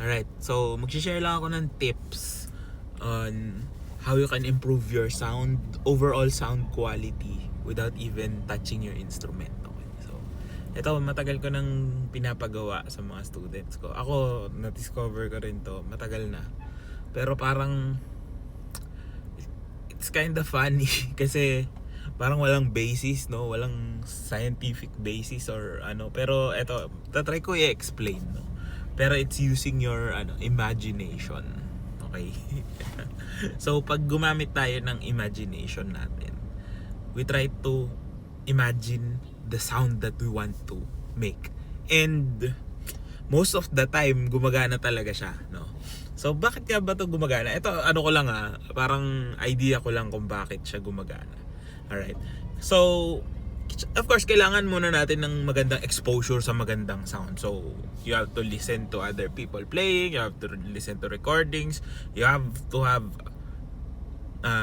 Alright, so mag-share lang ako ng tips on how you can improve your overall sound quality without even touching your instrument. Okay? So, ito matagal ko nang pinapagawa sa mga students ko. Ako, na-discover ko rin to, matagal na. Pero parang it's kind of funny kasi parang walang basis, no? Walang scientific basis or ano. Pero ito, tatry ko i-explain, no? Pero it's using your imagination. Okay? So, pag gumamit tayo ng imagination natin, we try to imagine the sound that we want to make. And most of the time, gumagana talaga siya, no? So, bakit nga ba ito gumagana? Ito, ko lang parang idea ko lang kung bakit siya gumagana. Alright? So, of course, kailangan muna natin ng magandang exposure sa magandang sound. So, you have to listen to other people playing, you have to listen to recordings, you have to have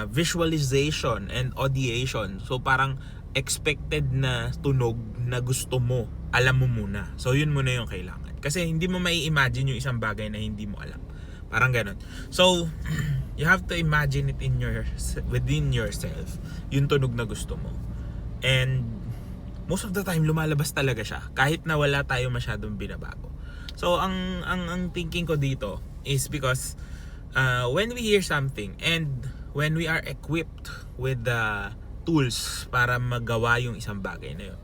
visualization and audiation. So, parang expected na tunog na gusto mo, alam mo muna. So, yun muna yung kailangan. Kasi hindi mo mai-imagine yung isang bagay na hindi mo alam. Parang ganun. So, you have to imagine it within yourself, yung tunog na gusto mo. And most of the time lumalabas talaga siya kahit na wala tayo masyadong binabago. So ang thinking ko dito is because when we hear something and when we are equipped with the tools para magawa yung isang bagay na yun,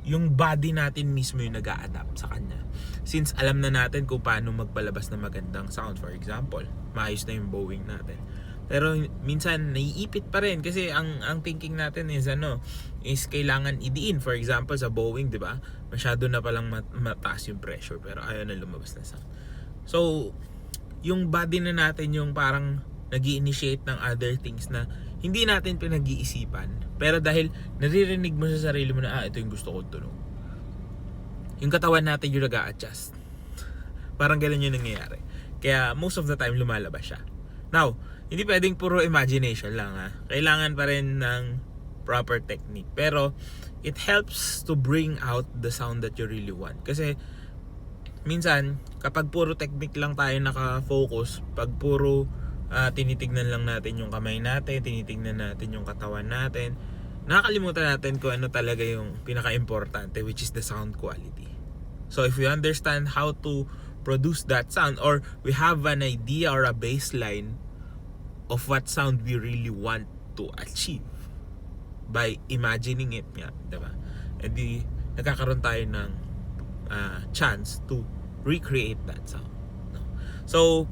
yung body natin mismo yung nag-a-adapt sa kanya. Since alam na natin kung paano magpalabas ng magandang sound, for example, maayos na yung bowing natin. Pero minsan naiipit pa rin kasi ang thinking natin is kailangan idiin. For example, sa bowing, 'di ba? Masyado na palang mataas yung pressure pero ayaw na lumabas na sound. So, yung body na natin yung parang nag-i-initiate ng other things na hindi natin pinag-iisipan. Pero dahil naririnig mo sa sarili mo na ito yung gusto kong tunog. Yung katawan natin yung nag-a-adjust. Parang ganun yung nangyayari. Kaya most of the time lumalabas siya. Now, hindi pwedeng puro imagination lang Kailangan pa rin ng proper technique. Pero it helps to bring out the sound that you really want. Kasi minsan, kapag puro technique lang tayo naka-focus, pag puro tinitignan lang natin yung kamay natin, tinitignan natin yung katawan natin, nakakalimutan natin kung ano talaga yung pinaka-importante, which is the sound quality. So if we understand how to produce that sound, or we have an idea or a baseline of what sound we really want to achieve by imagining it nga, diba? And nagkakaroon tayo ng chance to recreate that sound, no? So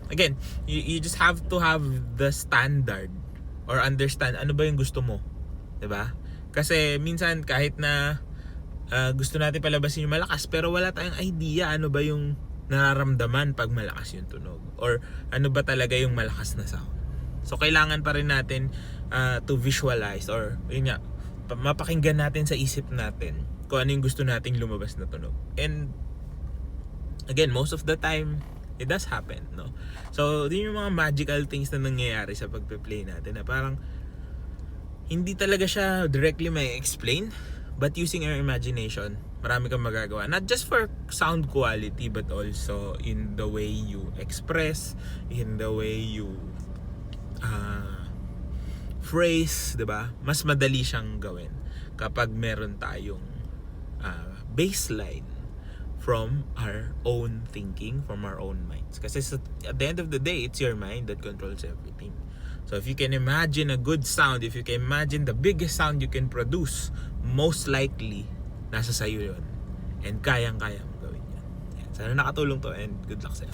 again, you just have to have the standard or understand ano ba yung gusto mo, diba? Kasi minsan kahit na gusto natin palabasin yung malakas pero wala tayong idea ano ba yung nararamdaman pag malakas yung tunog, or ano ba talaga yung malakas na sound. So kailangan pa rin natin to visualize, or yun nga, mapakinggan natin sa isip natin kung ano yung gusto nating lumabas na tunog. And again, most of the time it does happen, no? So yun yung mga magical things na nangyayari sa pagpe-play natin na parang hindi talaga siya directly may explain, but using our imagination, marami kang magagawa. Not just for sound quality, but also in the way you express, in the way you phrase, diba? Mas madali siyang gawin kapag meron tayong baseline from our own thinking, from our own minds. Kasi at the end of the day, it's your mind that controls everything. So if you can imagine a good sound, if you can imagine the biggest sound you can produce, most likely nasa sayo yun. And kayang-kaya mo gawin yan. Sana nakatulong to, and good luck sa'yo.